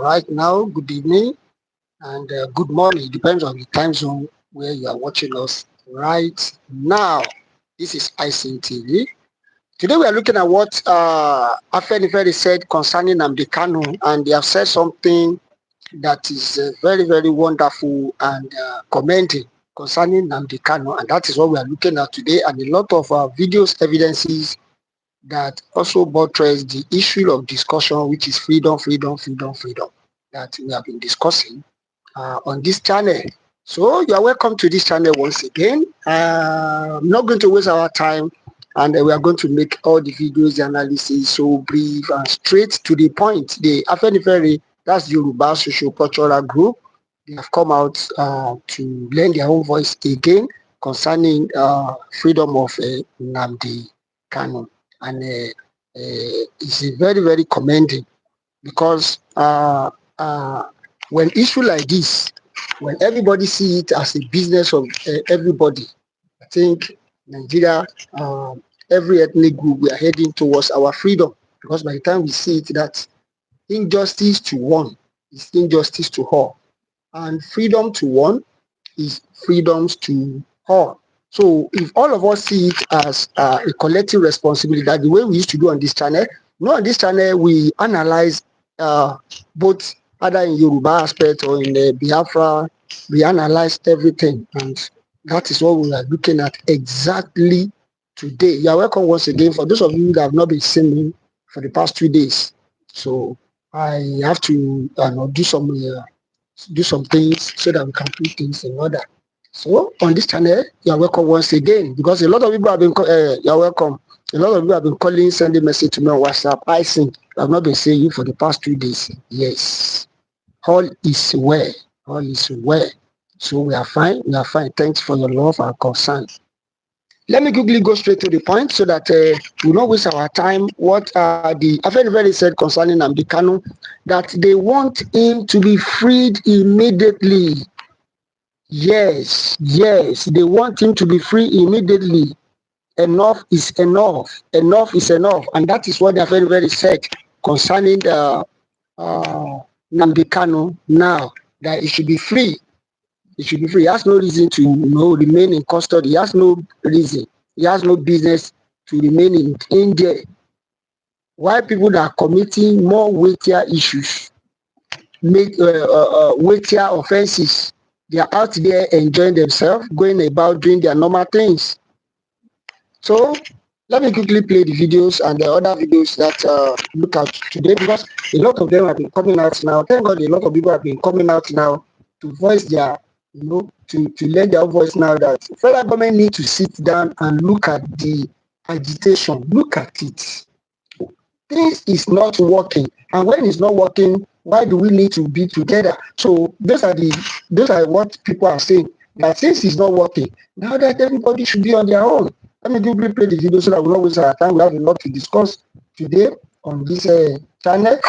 right now, good evening, and good morning. It depends on the time zone where you are watching us right now. This is ICN TV. Today we are looking at what Afenifere said concerning Nnamdi Kanu, and they have said something that is very, very wonderful and commending concerning Nnamdi Kanu, and that is what we are looking at today, and a lot of videos, evidences that also buttress the issue of discussion, which is freedom, that we have been discussing on this channel. So you are welcome to this channel once again. I'm not going to waste our time, and we are going to make all the videos, the analysis so brief and straight to the point. The Afenifere, that's the Yoruba social cultural group, they have come out to lend their own voice again concerning freedom of Nnamdi Kanu, and it's very, very commending because when issue like this, when everybody see it as a business of everybody, I think Nigeria, every ethnic group, we are heading towards our freedom, because by the time we see it that injustice to one is injustice to all, and freedom to one is freedoms to all. So if all of us see it as a collective responsibility, that the way we used to do on this channel, on this channel we analyze both either in Yoruba aspect or in the Biafra, we analyze everything, and that is what we are looking at exactly today. You are welcome once again. For those of you that have not been seeing me for the past 2 days, so I have to do some things so that we can put things in order. So on this channel, you are welcome once again, because a lot of people have been you are welcome. A lot of people have been calling, sending message to me on WhatsApp. I think I've not been seeing you for the past 2 days. Yes, all is well. All is well. So we are fine. We are fine. Thanks for your love and concern. Let me quickly go straight to the point so that we don't waste our time. What the Afenifere said concerning Nnamdi Kanu, that they want him to be freed immediately. Yes, they want him to be free immediately. Enough is enough. Enough is enough, and that is what the Afenifere said concerning the Nnamdi Kanu now, that he should be free. He should be free. He has no reason to remain in custody. He has no reason. He has no business to remain in there. Why people that are committing more weightier issues, weightier offenses, they are out there enjoying themselves, going about doing their normal things. So let me quickly play the videos and the other videos that look at today, because a lot of them have been coming out now. Thank God a lot of people have been coming out now to voice their, to lend their voice now, that federal government need to sit down and look at the agitation. Look at it. This is not working, and when it's not working, why do we need to be together? So those are what people are saying, that since it's not working, now that everybody should be on their own. Let me quickly play the video so that we don't waste our time. We have a lot to discuss today on this channel.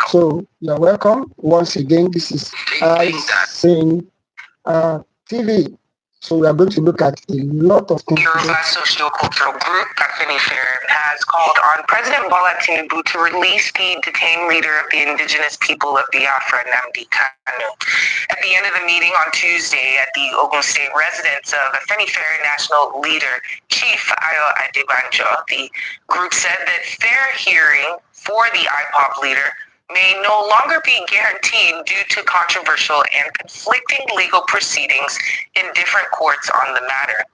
So you're welcome once again. This is ICN TV. So we are going to look at a lot of things. Yoruba socio-cultural group, Afenifere, has called on President Bola Tinubu to release the detained leader of the indigenous people of Biafra, Nnamdi Kanu. At the end of the meeting on Tuesday at the Ogun State residence of Afenifere national leader, Chief Ayo Adebanjo, the group said that fair hearing for the IPOB leader may no longer be guaranteed due to controversial and conflicting legal proceedings in different courts on the matter.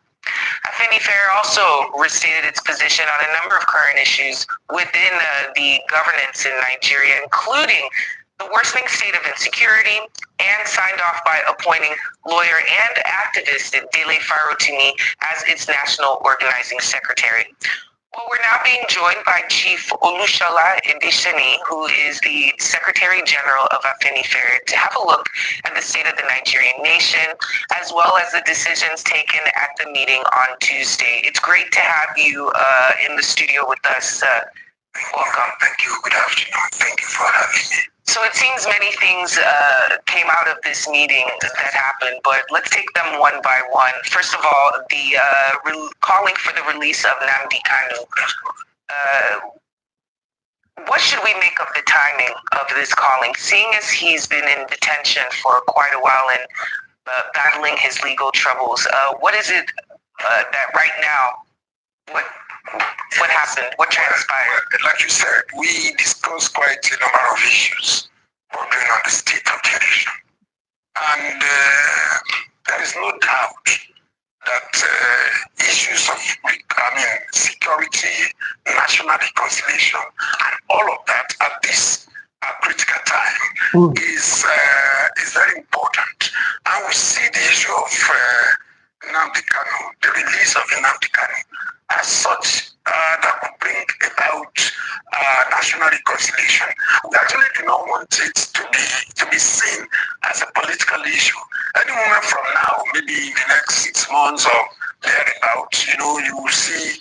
Afenifere also restated its position on a number of current issues within the governance in Nigeria, including the worsening state of insecurity, and signed off by appointing lawyer and activist Dele Farotimi as its national organizing secretary. Well, we're now being joined by Chief Olushola Edisoni, who is the Secretary General of Afenifere, to have a look at the state of the Nigerian nation, as well as the decisions taken at the meeting on Tuesday. It's great to have you in the studio with us. Welcome. Thank you. Good afternoon. Thank you for having me. So it seems many things came out of this meeting that happened, but let's take them one by one. First of all, the calling for the release of Nnamdi Kanu. what should we make of the timing of this calling, seeing as he's been in detention for quite a while and battling his legal troubles? What is it that right now, what happened? What transpired? Well, like you said, we discussed quite a number of issues bordering on the state of the nation. And there is no doubt that issues of, security, national reconciliation, and all of that at this critical time is very important. And we see the issue of Nnamdi Kanu, the release of Nnamdi Kanu, as such that could bring about national reconciliation. We actually do not want it to be seen as a political issue. Any moment from now, maybe in the next 6 months or thereabouts, you will see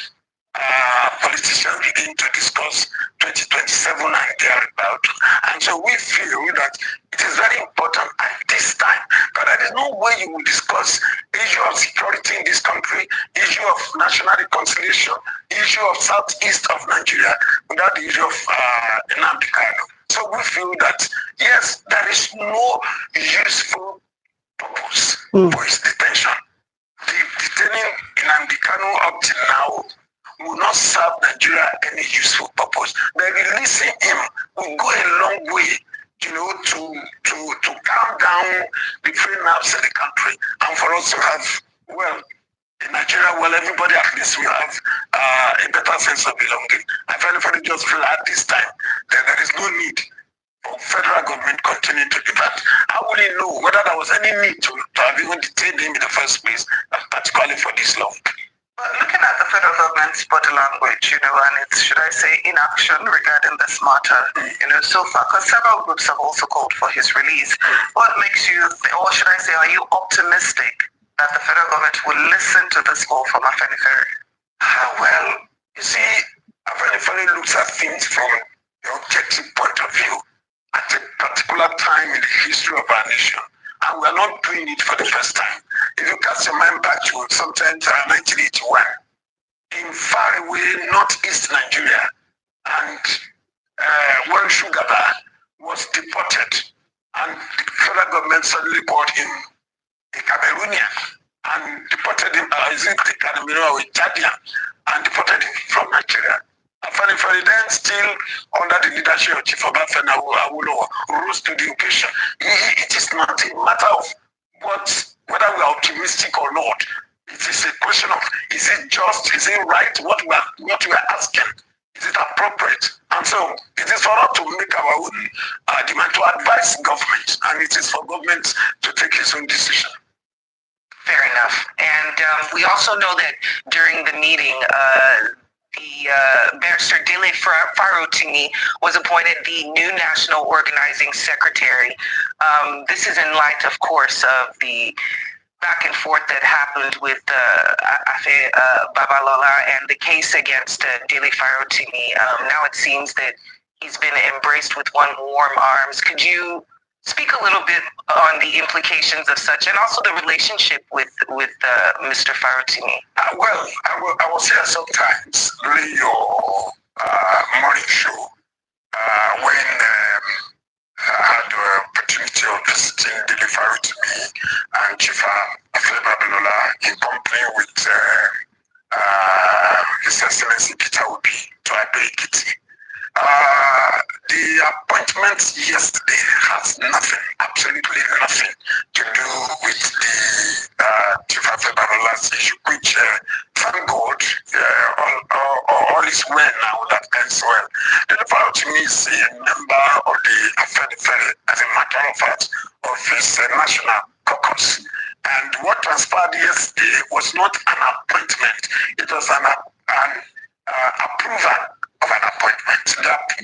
politicians begin to discuss 2027 and thereabouts. And so we feel that it is very important at this time that there is no way you will discuss issue of security in this country, issue of national reconciliation, issue of southeast of Nigeria without the issue of Nnamdi Kanu. So we feel that, yes, there is no useful purpose for his detention. The detaining Nnamdi Kanu up till now will not serve Nigeria any useful purpose. By releasing him will go a long way, to calm down the free nerves in the country, and for us to have, in Nigeria, everybody at least will have a better sense of belonging. I very just feel at this time that there is no need for federal government continuing to do that. How will he know whether there was any need to have even detained him in the first place, particularly for this long? Looking at the federal government's body language, and its, should I say, inaction regarding this matter, so far, because several groups have also called for his release. What makes you, or should I say, are you optimistic that the federal government will listen to this call from Afenifere? Well, you see, Afenifere looks at things from the objective point of view at a particular time in the history of our nation. And we are not doing it for the first time. If you cast your mind back to sometime 1981, in faraway northeast Nigeria, and when Shugaba was deported, and the federal government suddenly brought him a Cameroonian and deported him, is it a Cameroonian or a Chadian, and deported him from Nigeria. Afenifere then, still under the leadership of Chief Obafemi Awolowo, rose to the occasion. It is not a matter of whether we are optimistic or not. It is a question of, is it just, is it right, what we are asking, is it appropriate? And so it is for us to make our own demand, to advise government, and it is for government to take its own decision. Fair enough. And we also know that during the meeting, the Barrister Dele Farotimi was appointed the new National Organizing Secretary. This is in light, of course, of the back and forth that happened with Afe Babalola and the case against Dele Farotimi. Now it seems that he's been embraced with warm arms. Could you speak a little bit on the implications of such, and also the relationship with Mr. Farotimi? Well, I was here sometimes during your morning show when I had the opportunity of visiting Dele Farotimi and Chief Afe Babalola in company with His Excellency Peter Obi to Abe-Ekiti. The appointment yesterday has nothing, absolutely nothing to do with the Chief Afe Babalola's issue, which, thank God, all is well now, that ends well. Dele Farotimi is a member of the Afenifere, as a matter of fact, of his national caucus. And what transpired yesterday was not an appointment, it was an approval of an appointment.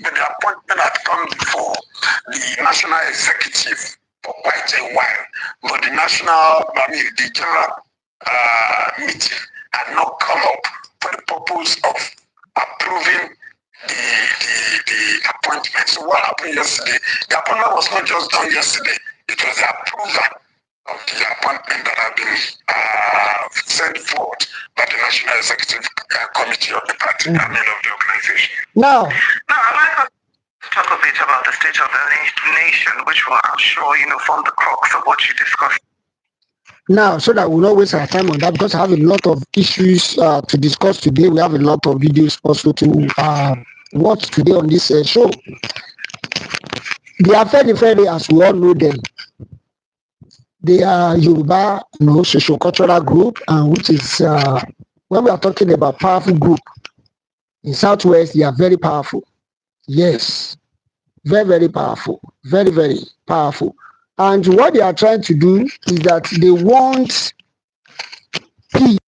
The appointment had come before the National Executive for quite a while, but the general meeting had not come up for the purpose of approving the appointment. So what happened yesterday? The appointment was not just done yesterday, it was the approval of the appointment that had been sent forth by the National Executive Committee of the party, of the organization. Now, I'd like talk a bit about the state of the nation, which will, I'm sure, form the crux of what you discussed. Now, so that we'll not waste our time on that, because I have a lot of issues to discuss today. We have a lot of videos also to watch today on this show. They are very, as we all know them. They are Yoruba, socio-cultural group, and which is when we are talking about powerful group in Southwest, they are very powerful. Yes, very powerful, very powerful. And what they are trying to do is that they want peace.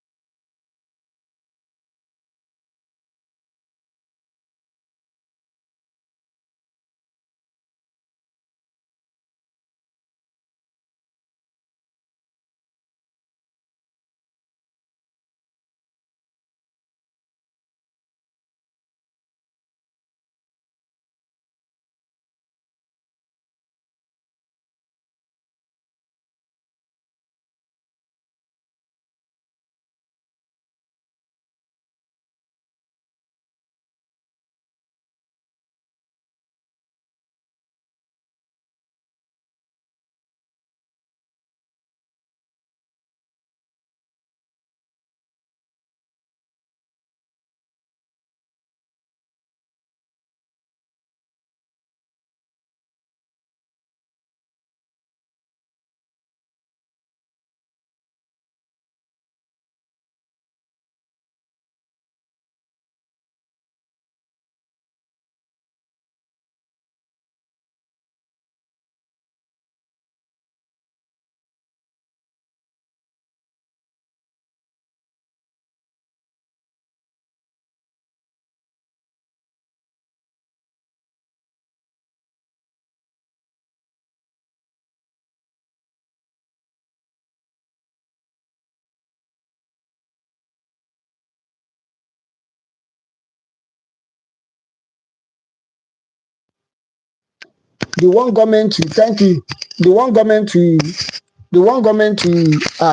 They want government to thank you. They want government to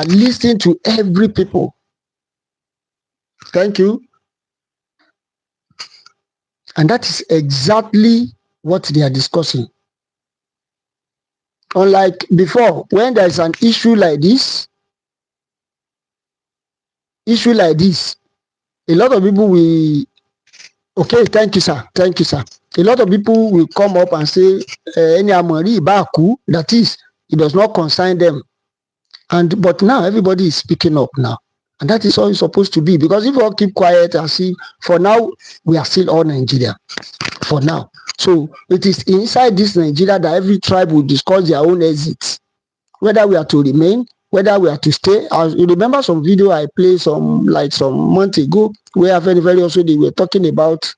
listen to every people. Thank you. And that is exactly what they are discussing. Unlike before, when there is an issue like this, a lot of people will, okay, thank you, sir. A lot of people will come up and say, that is, it does not concern them. But now everybody is speaking up now. And that is how it's supposed to be. Because if we all keep quiet and see, for now, we are still all Nigeria. For now. So it is inside this Nigeria that every tribe will discuss their own exits. Whether we are to remain, whether we are to stay. You remember some video I played some months ago, where very also they were talking about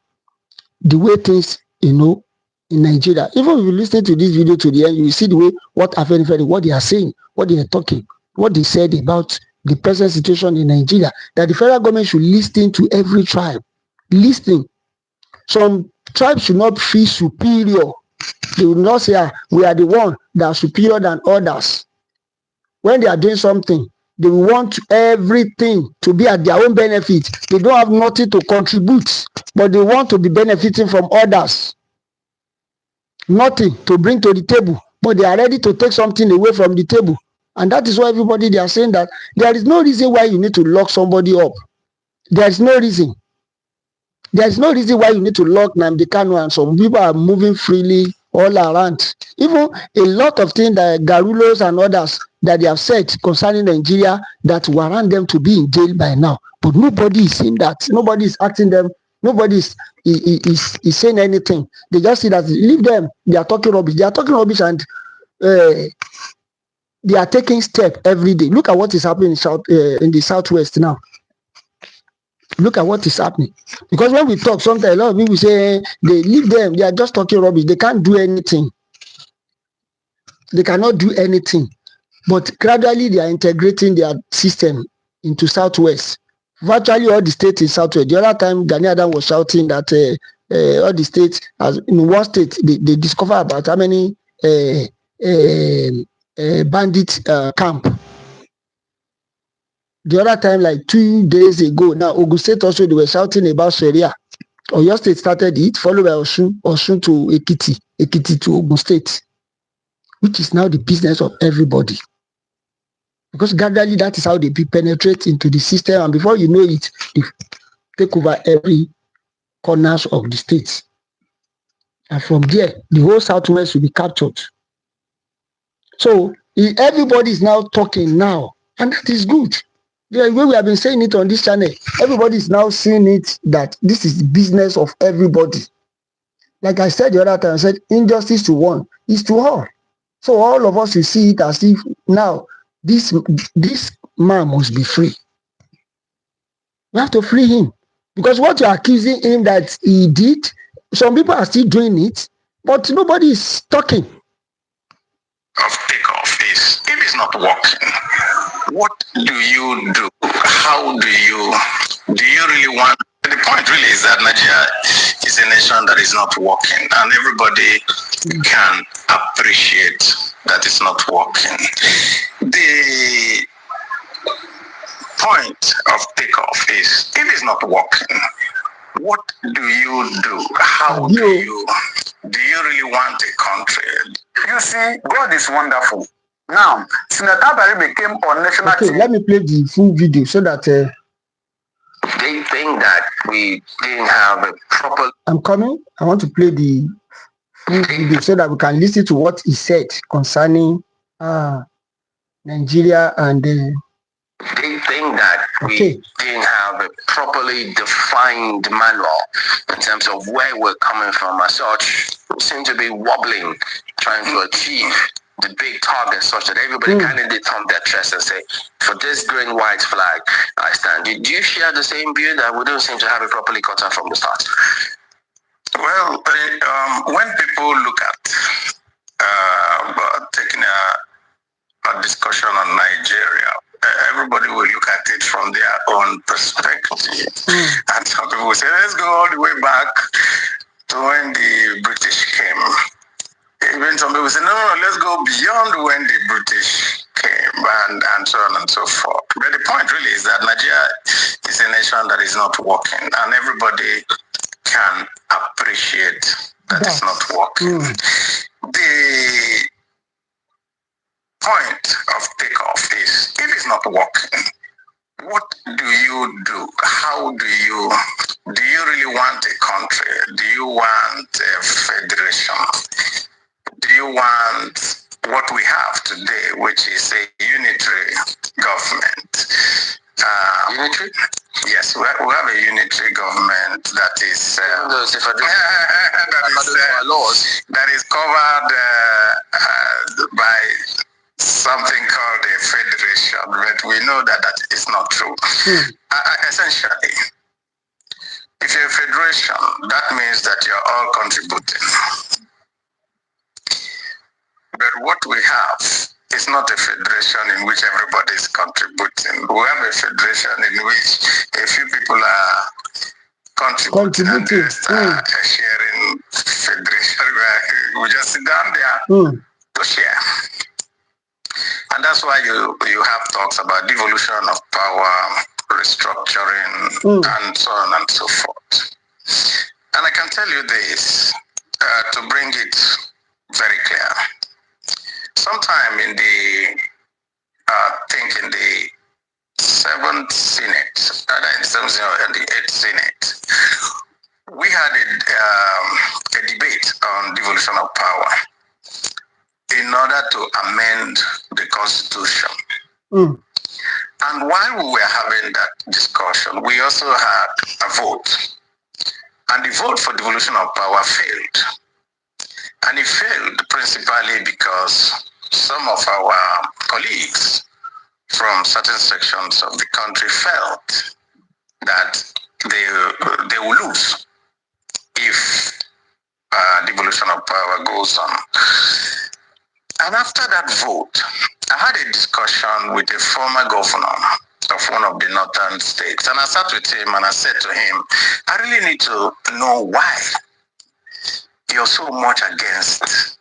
the way things, in Nigeria. Even if you listen to this video to the end, you will see the way what they are saying, what they are talking, what they said about the present situation in Nigeria, that the federal government should listen to every tribe. Listen. Some tribes should not feel superior. They will not say, we are the one that are superior than others. When they are doing something, they want everything to be at their own benefit. They don't have nothing to contribute, but they want to be benefiting from others. Nothing to bring to the table, but they are ready to take something away from the table. And that is why everybody, they are saying that there is no reason why you need to lock somebody up. There is no reason. There is no reason why you need to lock Nnamdi Kanu, and some people are moving freely all around. Even a lot of things that Garulos and others that they have said concerning Nigeria that warrant them to be in jail by now. But nobody is saying that. Nobody is asking them. Nobody is saying anything. They just see that, leave them. They are talking rubbish. They are talking rubbish, and they are taking steps every day. Look at what is happening in the Southwest now. Look at what is happening. Because when we talk, sometimes a lot of people say they leave them. They are just talking rubbish. They can't do anything. They cannot do anything. But gradually they are integrating their system into Southwest. Virtually all the states in Southwest. The other time, Gani Adam was shouting that all the states, as in one state, they discover about how many bandit camp. The other time, like 2 days ago, now Ogun State also, they were shouting about Sharia. Oyo State started it, followed by Osun to Ekiti, Ekiti to Ogun State, which is now the business of everybody. Because gradually that is how they penetrate into the system, and before you know it, they take over every corners of the states. And from there, the whole Southwest will be captured. So everybody is now talking now, and that is good. The way we have been saying it on this channel, everybody is now seeing it that this is the business of everybody. Like I said the other time, I said injustice to one is to all. So all of us will see it as if now this man must be free. We have to free him. Because what you're accusing him that he did, some people are still doing it, but nobody is talking. Of takeoff is, if it's not working, what do you do? How do you really want? The point really is that Nigeria is a nation that is not working, and everybody can appreciate that it's not working. The point of takeoff is, if it's not working, what do you do? How do you really want a country? You see, God is wonderful. Now, Senator Barry became on national Okay, TV. let me play the full video so that They think that we didn't have a proper... I'm coming. I want to play the full video so that we can listen to what he said concerning Nigeria and They think that we didn't have a properly defined manual in terms of where we're coming from. As such, we seem to be wobbling, trying to achieve the big target such that everybody kind of did thumb their chest and say, for this green white flag, I stand. Did you share the same view that we don't seem to have it properly cut out from the start? Well, when people look at taking a discussion on Nigeria, everybody will look at it from their own perspective. And some people will say, let's go all the way back to when the British came. Even some people say, no, let's go beyond when the British came, and so on and so forth. But the point really is that Nigeria is a nation that is not working, and everybody can appreciate that it's not working. The point of takeoff is, if it's not working, what do you do? How do you really want a country? Do you want a federation? Do you want what we have today, which is a unitary government? Unitary? Yes, we have a unitary government that is that is covered by something called a federation, but we know that that is not true. Essentially, if you're a federation, that means that you're all contributing. But what we have is not a federation in which everybody is contributing. We have a federation in which a few people are contributing and the rest are sharing federation. We just sit down there to share. And that's why you have talks about devolution of power, restructuring, and so on and so forth. And I can tell you this, to bring it very clear. Sometime in the, I think in the 7th Senate, and the 8th Senate, we had a debate on devolution of power in order to amend the Constitution. And while we were having that discussion, we also had a vote. And the vote for devolution of power failed. And it failed principally because some of our colleagues from certain sections of the country felt that they will lose if devolution of power goes on. And after that vote, I had a discussion with a former governor of one of the northern states. And I sat with him and I said to him, I really need to know why you're so much against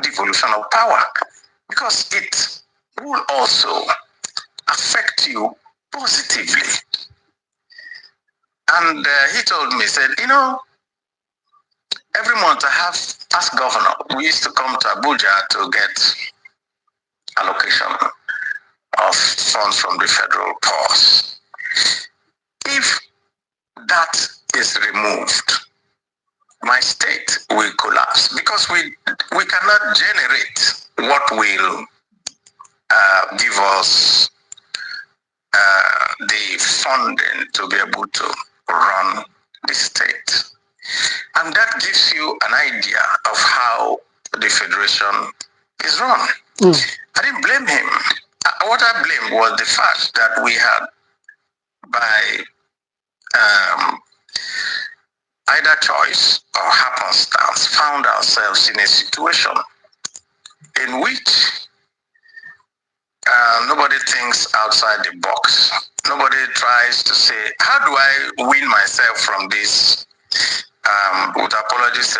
devolution of power. Because it will also affect you positively. And he told me, said, every month I have asked governor. We used to come to Abuja to get allocation of funds from the federal purse. If that is removed, my state will collapse because we cannot generate what will give us the funding to be able to run the state. And that gives you an idea of how the federation is run. I didn't blame him. What I blamed was the fact that we had, by either choice or happenstance, found ourselves in a situation in which nobody thinks outside the box. Nobody tries to say, how do I wean myself from this? With apologies, he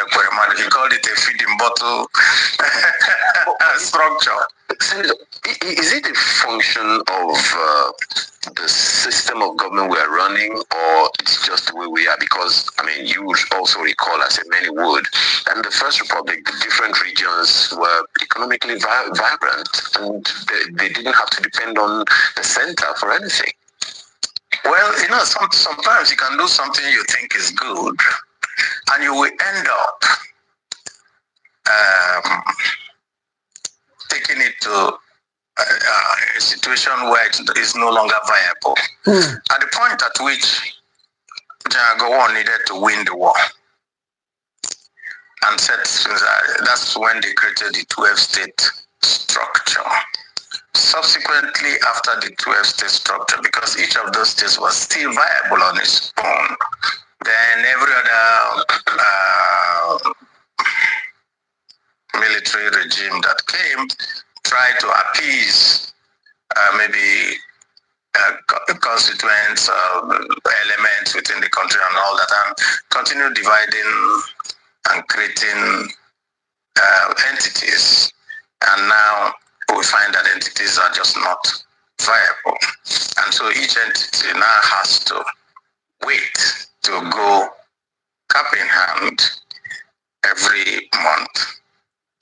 called it a feeding bottle structure. Is it a function of the system of government we are running, or it's just the way we are? Because, you would also recall, as many would, that in the First Republic, the different regions were economically vibrant, and they didn't have to depend on the center for anything. Well, sometimes you can do something you think is good, and you will end up taking it to a situation where it is no longer viable. At the point at which Gowon needed to win the war, and that's when they created the 12-state structure. Subsequently, after the 12-state structure, because each of those states was still viable on its own, then every other military regime that came tried to appease maybe constituents, elements within the country and all that, and continue dividing and creating entities. And now we find that entities are just not viable. And so each entity now has to wait to go cap in hand every month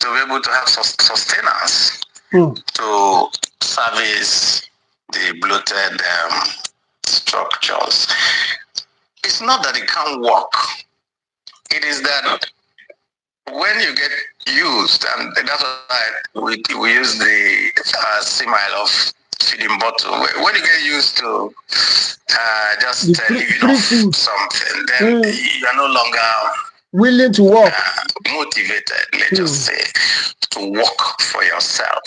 to be able to have sustenance to service the bloated structures. It's not that it can't work. It is that when you get used, and that's why we use the simile of feeding bottle. When you get used to just living off something, then you are no longer willing to work, motivated, let's just say, to work for yourself.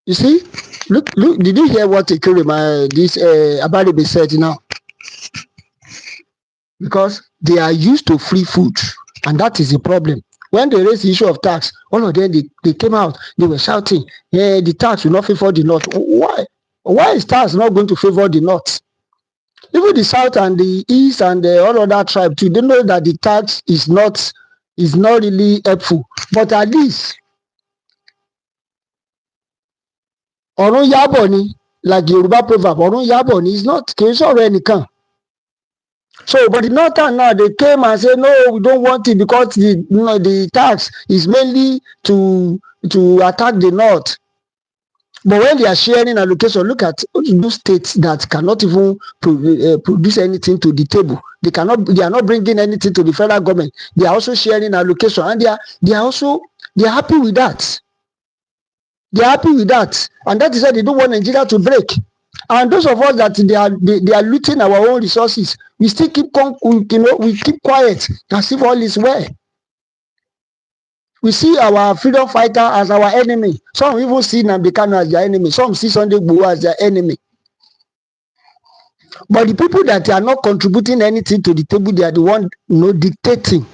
You see, look, did you hear what this Abaribe said now? Because they are used to free food, and that is the problem. When they raised the issue of tax, all of them, they came out, they were shouting, yeah, the tax will not favor the North. Why? Why is tax not going to favor the North? Even the South and the East and all other tribes too, they know that the tax is not really helpful. But at least, Ọ̀run yábọ̀ ni, like Yoruba proverb, Ọ̀run yábọ̀ ni, is not, kì í sọ̀rọ̀ ẹnìkan. So, but the Northern now, they came and said, no, we don't want it because the tax is mainly to attack the North. But when they are sharing allocation, look at those states that cannot even produce anything to the table. They are not bringing anything to the federal government. They are also sharing allocation, and they are happy with that. They are happy with that, and that is why they don't want Nigeria to break. And those of us that they are looting our own resources, we still keep we keep quiet as if all is well. We see our freedom fighter as our enemy. Some even see Nnamdi Kanu as their enemy. Some see Sunday Igboho as their enemy. But the people that are not contributing anything to the table, they are the one dictating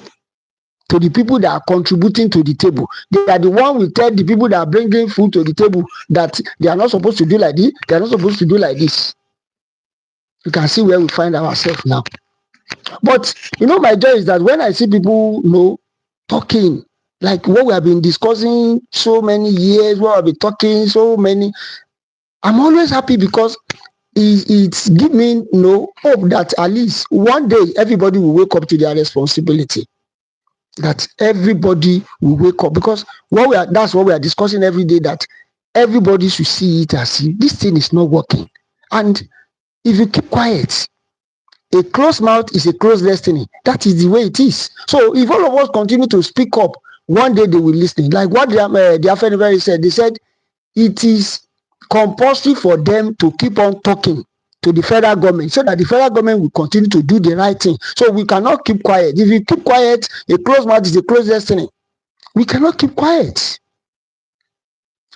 to the people that are contributing to the table. They are the one who tell the people that are bringing food to the table that they are not supposed to do like this, they are not supposed to do like this. You can see where we find ourselves now. But my joy is that when I see people talking, like what we have been discussing so many years, what we have been talking so many, I'm always happy because it's give me hope that at least one day everybody will wake up to their responsibility. That everybody will wake up, because that's what we are discussing every day, that everybody should see it as if this thing is not working. And if you keep quiet, a closed mouth is a closed destiny. That is the way it is. So if all of us continue to speak up, one day they will listen. Like what the Afenifere said, they said it is compulsory for them to keep on talking to the federal government so that the federal government will continue to do the right thing. So we cannot keep quiet. If you keep quiet, a closed mouth is a closed destiny. We cannot keep quiet.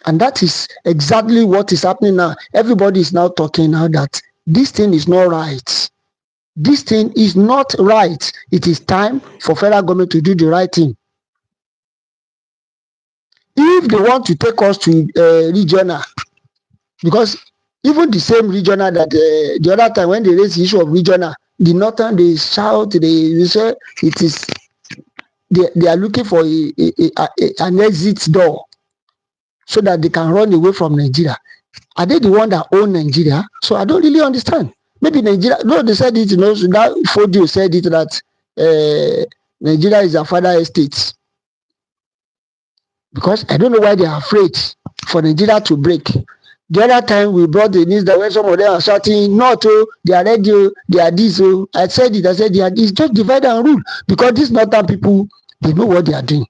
And that is exactly what is happening now. Everybody is now talking now that this thing is not right. This thing is not right. It is time for federal government to do the right thing. If they want to take us to regional, because even the same regional that the other time when they raised the issue of regional, the northern, they shout, they say it is, they are looking for an exit door so that they can run away from Nigeria. Are they the one that own Nigeria? So I don't really understand. Maybe Nigeria, no, they said it, so that Fodio said it that Nigeria is a father estate. Because I don't know why they are afraid for Nigeria to break. The other time we brought the news that when some of them are shouting, no, they are ready, they are this. I said it's just divide and rule. Because these northern people, they know what they are doing.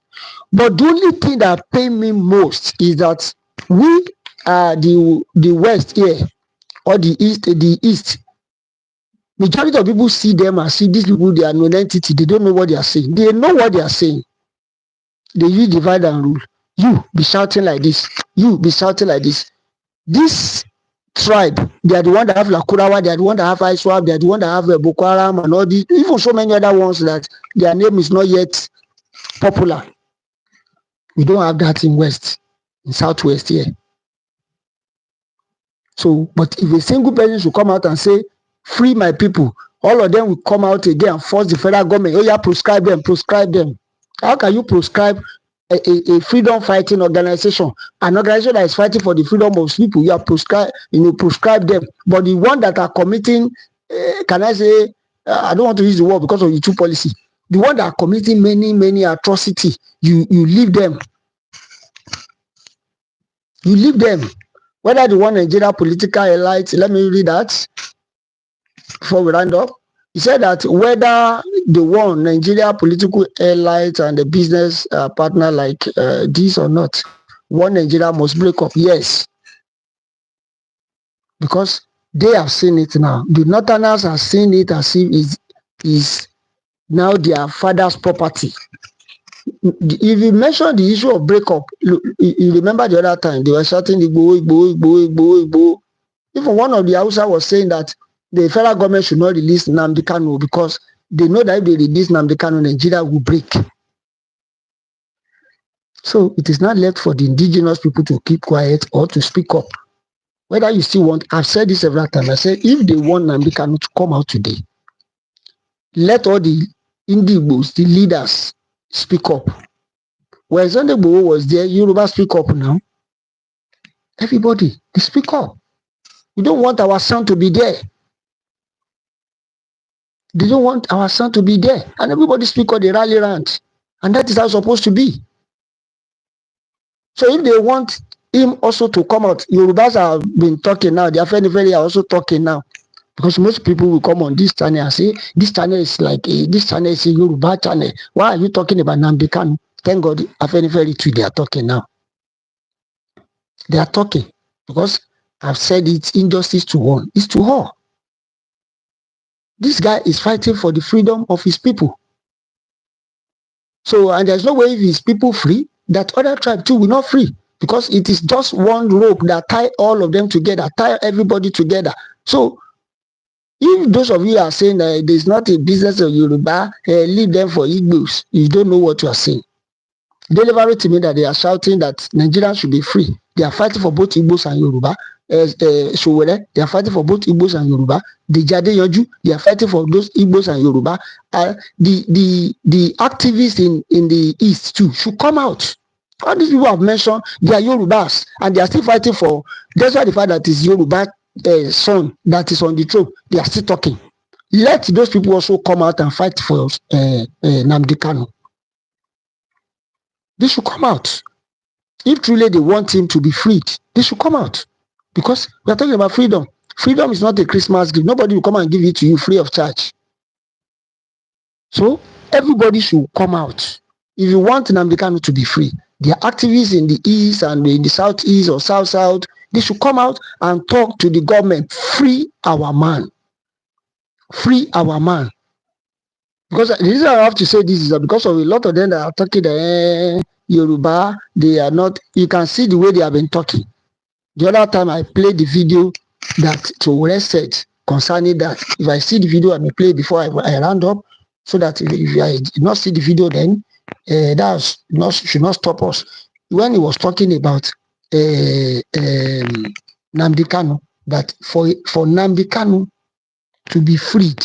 But the only thing that pains me most is that we are the West here, or the East. Majority of people see them and see these people, they are non-entity. They don't know what they are saying. They know what they are saying. They use divide and rule. You be shouting like this. You be shouting like this. This tribe, they are the one that have Lakurawa, they are the one that have Iswap, they are the one that have Boko Haram and all these, even so many other ones that their name is not yet popular. We don't have that in West, in Southwest here. So, but if a single person should come out and say, free my people, all of them will come out again and force the federal government, oh yeah, prescribe them. How can you prescribe a freedom fighting organization, an organization that is fighting for the freedom of people? You are prescribe them, but the one that are committing, can I say, I don't want to use the word because of the two policy. The one that are committing many atrocities, you leave them. You leave them. Whether the one Nigeria political elite, let me read that before we round up. He said that whether the one Nigeria political elite and the business partner like this or not, one Nigeria must break up. Yes. Because they have seen it now. The Northerners have seen it as if it is now their father's property. If you mention the issue of breakup, you remember the other time they were shouting Igbo. Even one of the Hausa was saying that the federal government should not release Nnamdi Kanu because they know that if they release Nnamdi Kanu, Nigeria will break. So it is not left for the indigenous people to keep quiet or to speak up. Whether you still want, I've said this several times. I said if they want Nnamdi Kanu to come out today, let all the Indigbos, the leaders, speak up. When Sunday Igboho was there, Yoruba speak up now. Everybody, they speak up. We don't want our son to be there. They don't want our son to be there. And everybody speak up, they rally around. And that is how it's supposed to be. So if they want him also to come out, Yorubas have been talking now. The Afenifere are also talking now. Because most people will come on this channel and say, this channel is like this channel is a Yoruba channel. Why are you talking about Nnamdi Kanu? Thank God, Afenifere too, they are talking now. They are talking. Because I've said it's injustice to one. It's to all. This guy is fighting for the freedom of his people. So, and there's no way if his people free, that other tribe too will not free. Because it is just one rope that tie all of them together, tie everybody together. So, if those of you are saying that there's not a business of Yoruba, leave them for Igbos, you don't know what you are saying. Delivery to me that they are shouting that Nigerians should be free. They are fighting for both Igbos and Yoruba. They are fighting for both Igbos and Yoruba. The Jade Yoju, they are fighting for those Igbos and Yoruba. The activists in the East too should come out All these people have mentioned they are Yorubas and they are still fighting for, despite the fact that it's Yoruba son that is on the throne, they are still talking. Let those people also come out and fight for Nnamdi Kanu. They should come out. If truly they want him to be freed, they should come out. Because we are talking about freedom. Freedom is not a Christmas gift. Nobody will come and give it to you free of charge. So everybody should come out. If you want Nnamdi Kanu to be free, the activists in the east and in the southeast or south, they should come out and talk to the government. Free our man. Free our man. Because the reason I have to say this is that because of a lot of them that are talking Yoruba, they are not, you can see the way they have been talking. The other time I played the video that Towore said concerning that. If I see the video, I may play it before I round up, so that if I did not see the video, then that should not stop us. When he was talking about Nnamdi Kanu, that for Nnamdi Kanu to be freed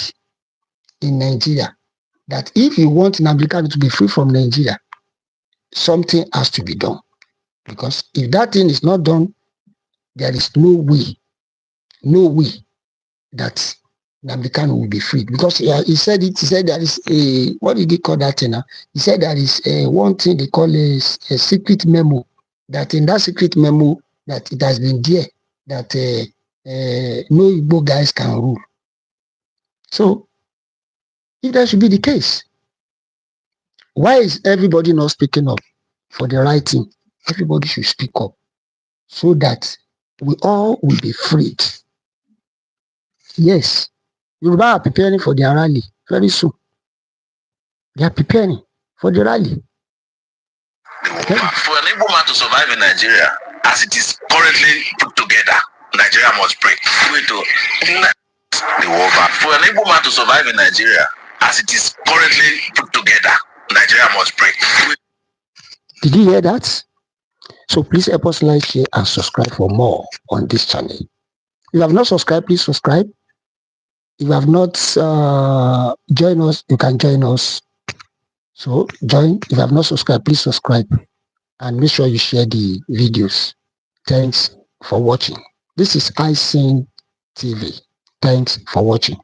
in Nigeria, that if you want Nnamdi Kanu to be free from Nigeria, something has to be done. Because if that thing is not done, there is no way that Nnamdi Kanu will be freed. Because he said there is a, what did he call that thing now? He said there is one thing they call a secret memo, that in that secret memo that it has been there, that no Igbo guys can rule. So, if that should be the case, why is everybody not speaking up for the right thing? Everybody should speak up so that we all will be freed. Yes, Yoruba are preparing for their rally very soon. They are preparing for the rally. For an Igbo man to survive in Nigeria, as it is currently put together, Nigeria must break. For an Igbo man to survive in Nigeria, as it is currently put together, Nigeria must break. Did you hear that? So please help us like, share, and subscribe for more on this channel. If you have not subscribed, please subscribe. If you have not joined us, you can join us. So join. If you have not subscribed, please subscribe. And make sure you share the videos. Thanks for watching. This is iSing TV. Thanks for watching.